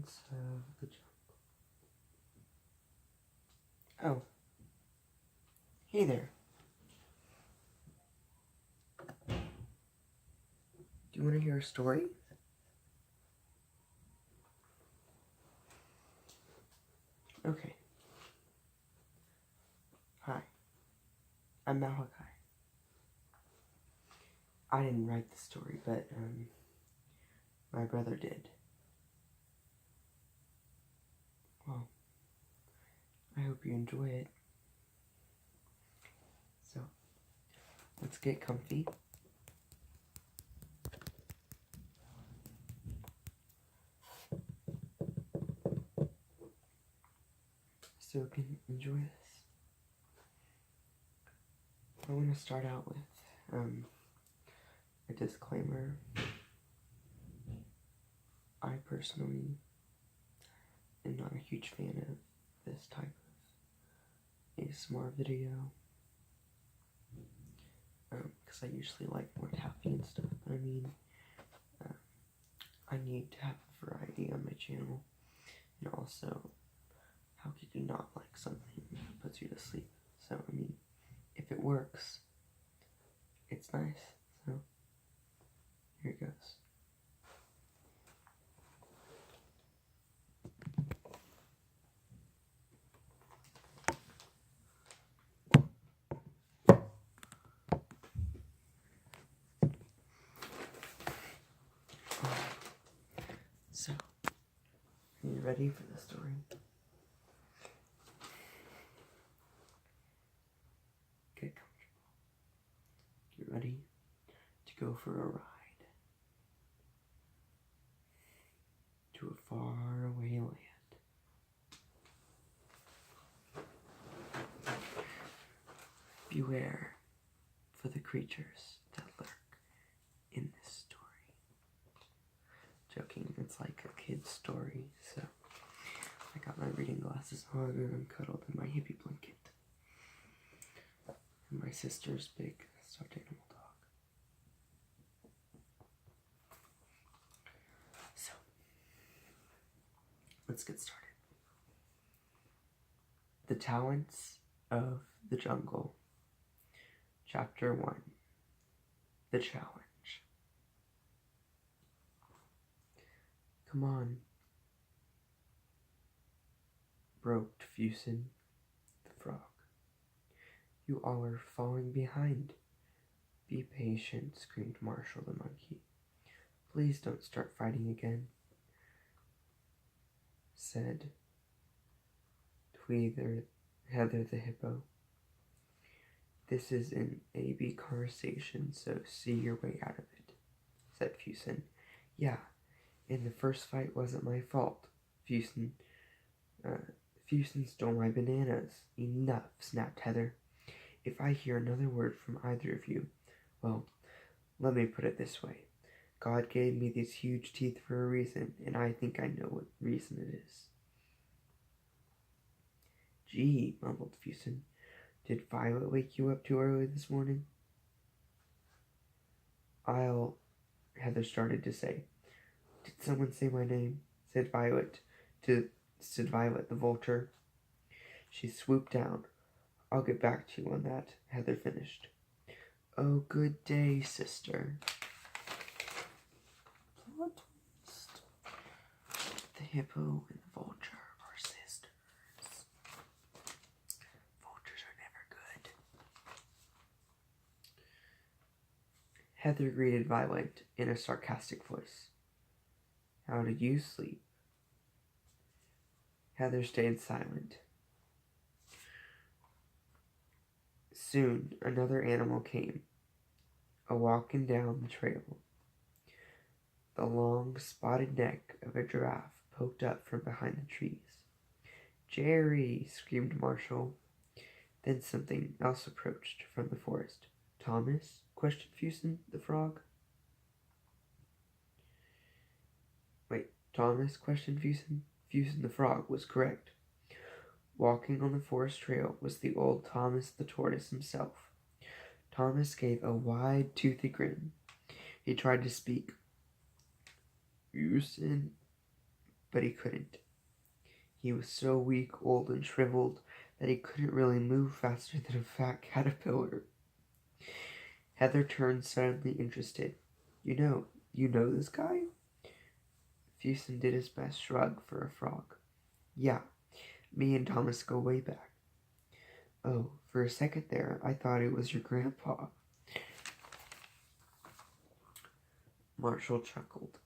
Silence of the Jungle. Oh. Hey there. Do you want to hear a story? Okay. Hi. I'm Malachi. I didn't write the story, but, my brother did. Well, I hope you enjoy it. So, let's get comfy. So you can enjoy this. I want to start out with, a disclaimer. I personally am not a huge fan of this type of ASMR video. Because I usually like more tapping and stuff, but I mean, I need to have a variety on my channel, and also, how could you not like something that puts you to sleep? So, I mean, if it works, it's nice, so, here it goes. So, are you ready for the story? Get comfortable. Get ready to go for a ride to a faraway land. Beware for the creatures that lurk in this story. Joking, it's like a kid's story, so I got my reading glasses on and I'm cuddled in my hippie blanket. And my sister's big stuffed animal dog. So, let's get started. The Talents of the Jungle. Chapter 1. The Challenge. Come on, broke Fusen, the frog. You all are falling behind. Be patient, screamed Marshall the monkey. Please don't start fighting again, said Heather the hippo. This is an A-B conversation, so see your way out of it, said Fusen. Yeah, and the first fight wasn't my fault. Fusen stole my bananas. Enough, snapped Heather. If I hear another word from either of you, well, let me put it this way. God gave me these huge teeth for a reason, and I think I know what reason it is. Gee, mumbled Fusen. Did Violet wake you up too early this morning? Heather started to say. Did someone say my name? Said Violet the vulture. She swooped down. I'll get back to you on that, Heather finished. Oh, good day, sister. Plot twist. The hippo and the vulture are sisters. Vultures are never good. Heather greeted Violet in a sarcastic voice. How did you sleep? Heather stayed silent. Soon another animal came, a-walking down the trail. The long, spotted neck of a giraffe poked up from behind the trees. Jerry! Screamed Marshall. Then something else approached from the forest. Thomas? Questioned Fusen the frog. Wait, Thomas? Questioned Fusen. Fusen the frog was correct. Walking on the forest trail was the old Thomas the tortoise himself. Thomas gave a wide, toothy grin. He tried to speak. Fusen, but he couldn't. He was so weak, old, and shriveled that he couldn't really move faster than a fat caterpillar. Heather turned suddenly interested. You know this guy? Fuson did his best shrug for a frog. Yeah, me and Thomas go way back. Oh, for a second there, I thought it was your grandpa. Marshall chuckled.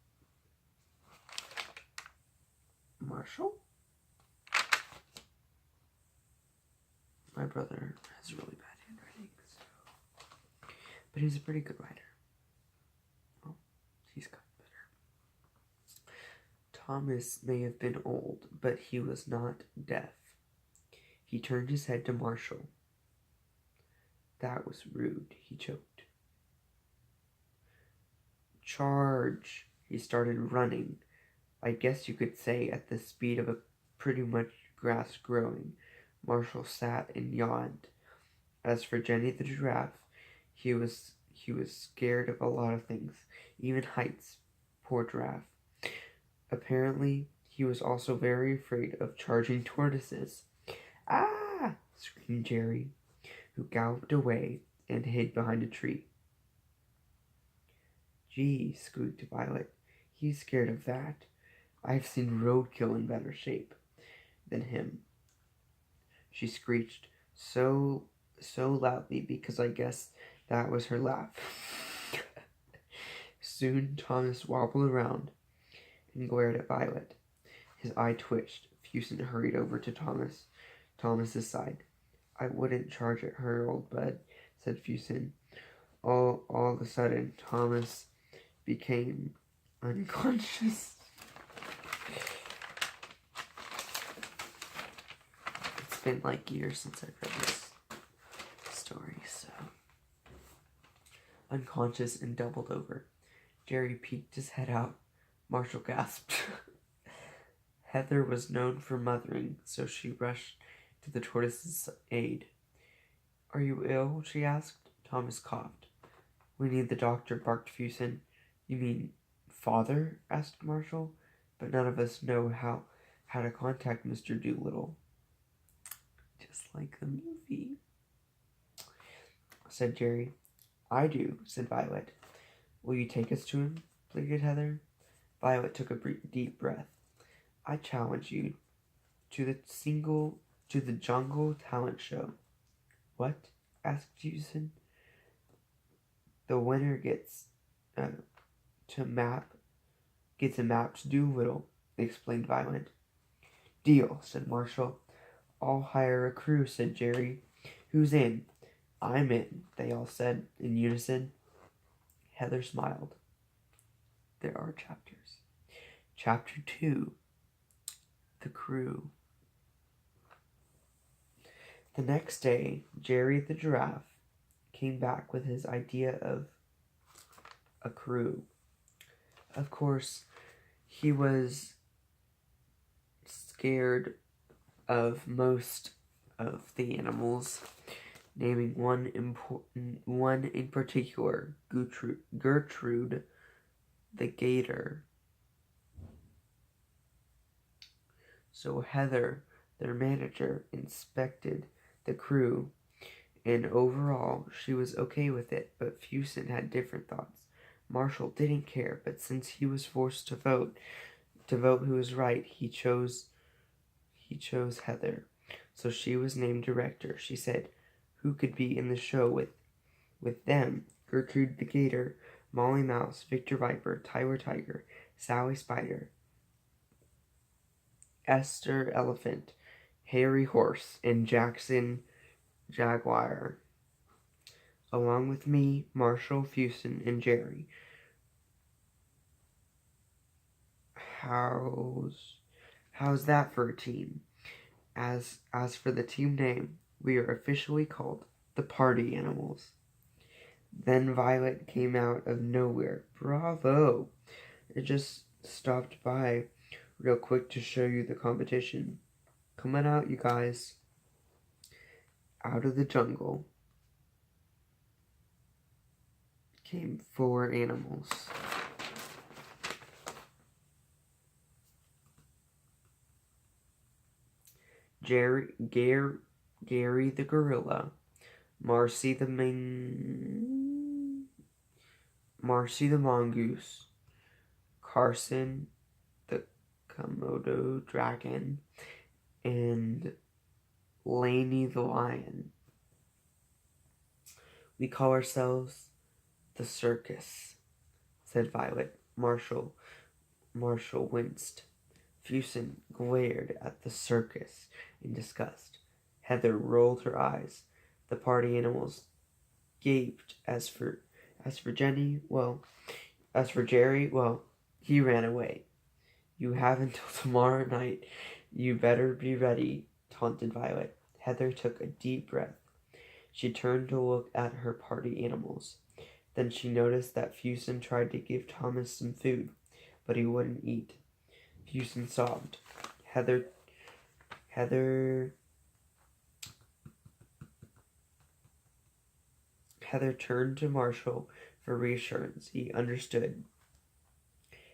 Marshall? My brother has really bad handwriting, but he's a pretty good writer. Well, he's gotten better. Thomas may have been old, but he was not deaf. He turned his head to Marshall. That was rude, he choked. Charge! He started running, I guess you could say at the speed of a pretty much grass growing. Marshall sat and yawned. As for Jenny the giraffe, he was scared of a lot of things, even heights. Poor giraffe. Apparently, he was also very afraid of charging tortoises. Ah! Screamed Jerry, who galloped away and hid behind a tree. Gee, squeaked Violet, he's scared of that. I've seen Roadkill in better shape than him. She screeched so loudly because I guess that was her laugh. Soon Thomas wobbled around and glared at Violet. His eye twitched. Fuson hurried over to Thomas's side. I wouldn't charge at her, old bud, said Fuson. All of a sudden, Thomas became unconscious. It's been like years since I've read this story, so. Unconscious and doubled over. Jerry peeked his head out. Marshall gasped. Heather was known for mothering, so she rushed to the tortoise's aid. Are you ill? She asked. Thomas coughed. We need the doctor, barked Fuson. You mean father? Asked Marshall. But none of us know how to contact Mr. Doolittle. Just like the movie, said Jerry. I do, said Violet. Will you take us to him? Pleaded Heather. Violet took a deep breath. I challenge you to the jungle talent show. What? Asked Fuson. The winner gets a map to Doolittle, explained Violet. Deal, said Marshall. I'll hire a crew, said Jerry. Who's in? I'm in, they all said in unison. Heather smiled. There are chapters. Chapter 2. The Crew. The next day, Jerry the giraffe came back with his idea of a crew. Of course, he was scared of most of the animals, naming one in particular, Gertrude the gator. So Heather, their manager, inspected the crew, and overall she was okay with it, but Fuson had different thoughts. Marshall didn't care, but since he was forced to vote who was right, he chose Heather. So she was named director. She said, who could be in the show with them? Gertrude the gator, Molly Mouse, Victor Viper, Tyler Tiger, Sally Spider, Esther Elephant, Harry Horse, and Jackson Jaguar. Along with me, Marshall, Fuson, and Jerry. How's that for a team? As for the team name, we are officially called the Party Animals. Then Violet came out of nowhere. Bravo! It just stopped by real quick to show you the competition. Come on out, you guys. Out of the jungle came 4 animals. Gary the gorilla, Marcy the mongoose, Carson the Komodo dragon, and Laney the lion. We call ourselves the circus, said Violet. Marshall winced. Fusen glared at the circus in disgust. Heather rolled her eyes. The party animals gaped. As for Jerry, well, he ran away. You have until tomorrow night. You better be ready, taunted Violet. Heather took a deep breath. She turned to look at her party animals. Then she noticed that Fusen tried to give Thomas some food, but he wouldn't eat. Fusen sobbed. Heather turned to Marshall for reassurance. He understood.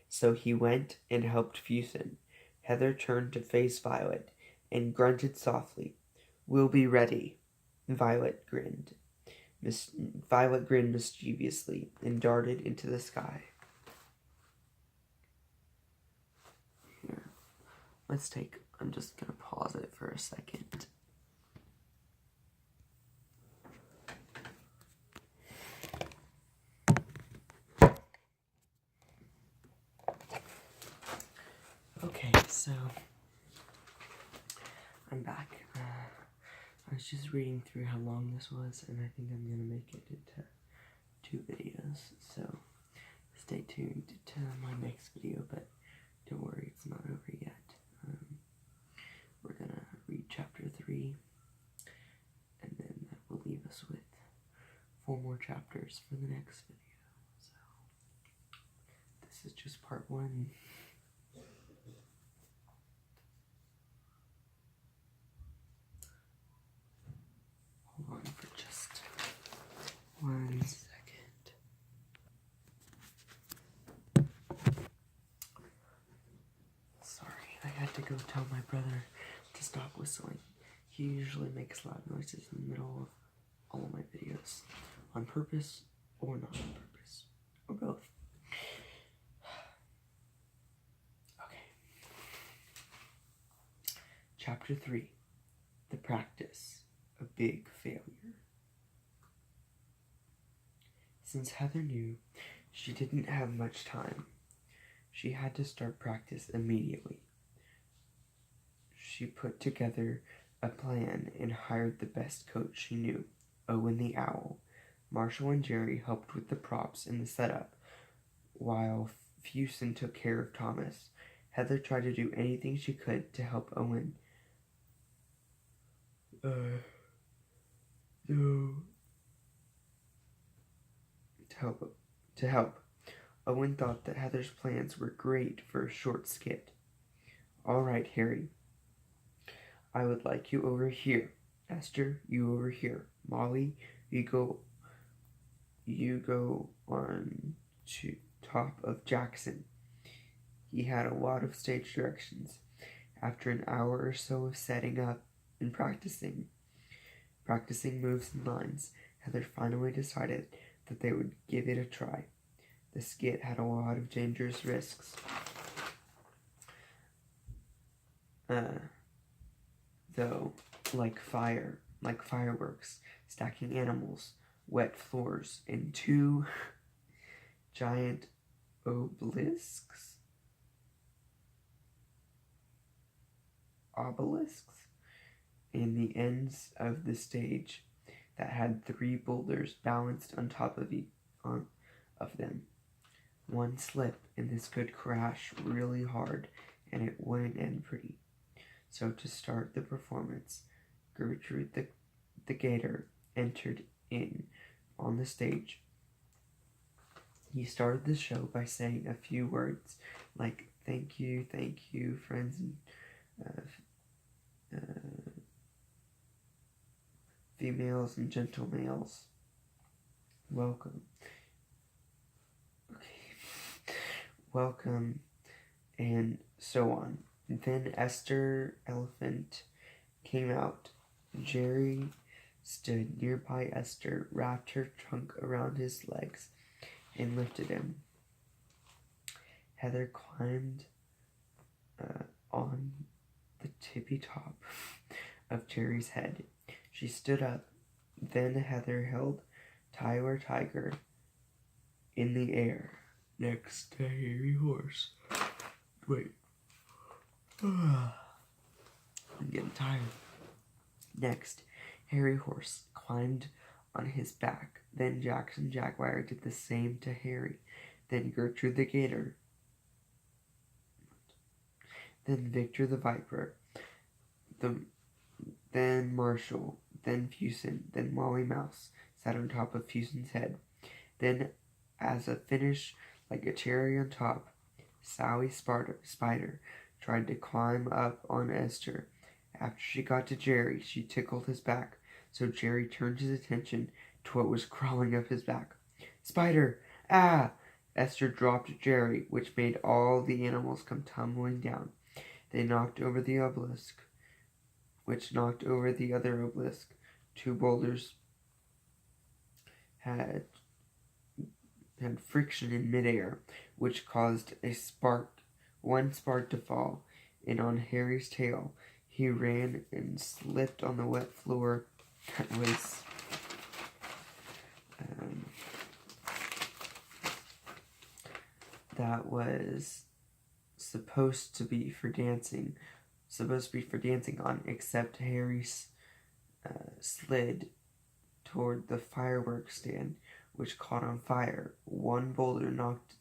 So he went and helped Fusen. Heather turned to face Violet and grunted softly. We'll be ready. Violet grinned mischievously and darted into the sky. Here, I'm just going to pause it for a second. Okay, so I'm back. I was just reading through how long this was, and I think I'm going to make it into 2 videos, so stay tuned to my next video, but don't worry, it's not over yet. We're going to read chapter 3, and then that will leave us with 4 more chapters for the next video. So, this is just part 1. Hold on for just 1 second. Sorry, I had to go tell my brother to stop whistling. He usually makes loud noises in the middle of all of my videos, on purpose or not on purpose, or both. Okay. Chapter 3, The Practice, a Big Failure. Since Heather knew she didn't have much time, she had to start practice immediately. She put together a plan and hired the best coach she knew, Owen the Owl. Marshall and Jerry helped with the props and the setup, while Fusen took care of Thomas. Heather tried to do anything she could to help Owen. To help. Owen thought that Heather's plans were great for a short skit. All right, Harry. I would like you over here. Esther, you over here. Molly, you go on to top of Jackson. He had a lot of stage directions. After an hour or so of setting up and practicing moves and lines, Heather finally decided that they would give it a try. The skit had a lot of dangerous risks. Though, like fireworks, stacking animals, wet floors, and 2 giant obelisks in the ends of the stage that had 3 boulders balanced on top of them. One slip and this could crash really hard and it wouldn't end pretty. So to start the performance, Gertrude the Gator entered in on the stage. He started the show by saying a few words like thank you, friends and females and gentle males. Welcome. Welcome, and so on. Then Esther Elephant came out. Jerry stood nearby Esther, wrapped her trunk around his legs, and lifted him. Heather climbed on the tippy top of Jerry's head. She stood up. Then Heather held Tyler Tiger in the air next to Harry Horse. Wait. I'm getting tired. Next, Harry Horse climbed on his back. Then Jackson Jaguar did the same to Harry. Then Gertrude the Gator. Then Victor the Viper. Then Marshall. Then Fusen. Then Molly Mouse sat on top of Fusen's head. Then, as a finish, like a cherry on top, Sally Spider tried to climb up on Esther. After she got to Jerry, she tickled his back, so Jerry turned his attention to what was crawling up his back. Spider! Ah! Esther dropped Jerry, which made all the animals come tumbling down. They knocked over the obelisk, which knocked over the other obelisk. Two boulders had friction in midair, which caused one spark to fall in on Harry's tail. He ran and slipped on the wet floor that was supposed to be for dancing on, except Harry slid toward the fireworks stand, which caught on fire. One boulder knocked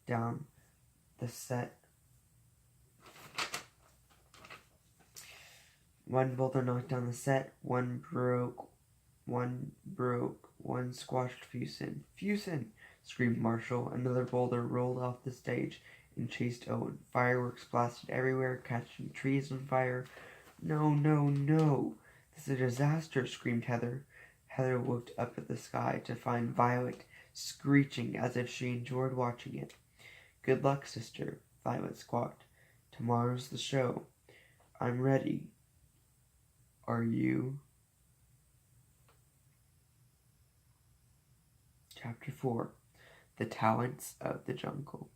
down the set. One broke, one squashed Fusen. Fusen! Screamed Marshall. Another boulder rolled off the stage and chased Owen. Fireworks blasted everywhere, catching trees on fire. No, no, no! This is a disaster, screamed Heather. Heather looked up at the sky to find Violet screeching as if she enjoyed watching it. Good luck, sister, Violet squawked. Tomorrow's the show. I'm ready. Are you? Chapter 4. The Talents of the Jungle. ...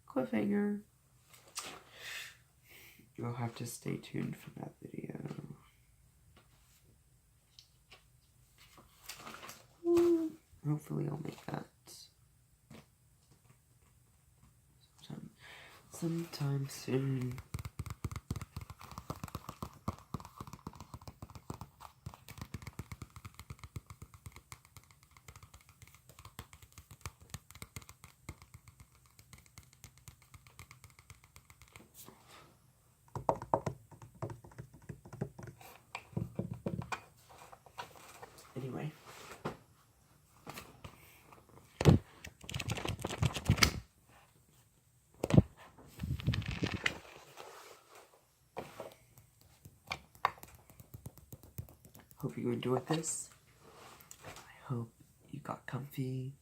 Cliffhanger. You'll have to stay tuned for that video. Hopefully I'll make that sometime soon. Anyway. Hope you enjoyed this. I hope you got comfy,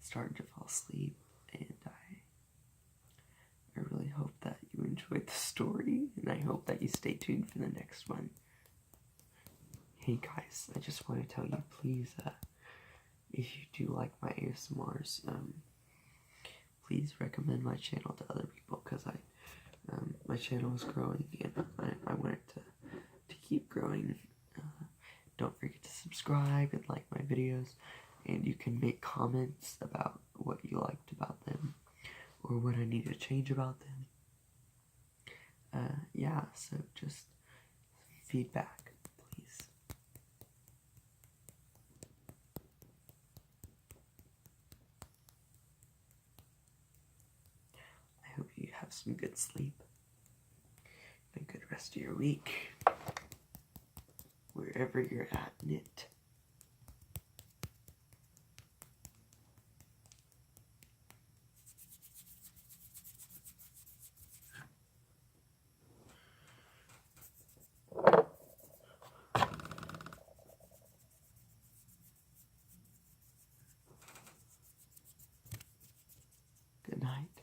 started to fall asleep, and I really hope that you enjoyed the story, and I hope that you stay tuned for the next one. Hey guys, I just want to tell you, please, if you do like my ASMRs, please recommend my channel to other people, because my channel is growing, and I want it to keep growing. Don't forget to subscribe and like my videos, and you can make comments about what you liked about them, or what I need to change about them. Yeah, so just feedback, please. I hope you have some good sleep, and a good rest of your week, wherever you're at in it. Good night.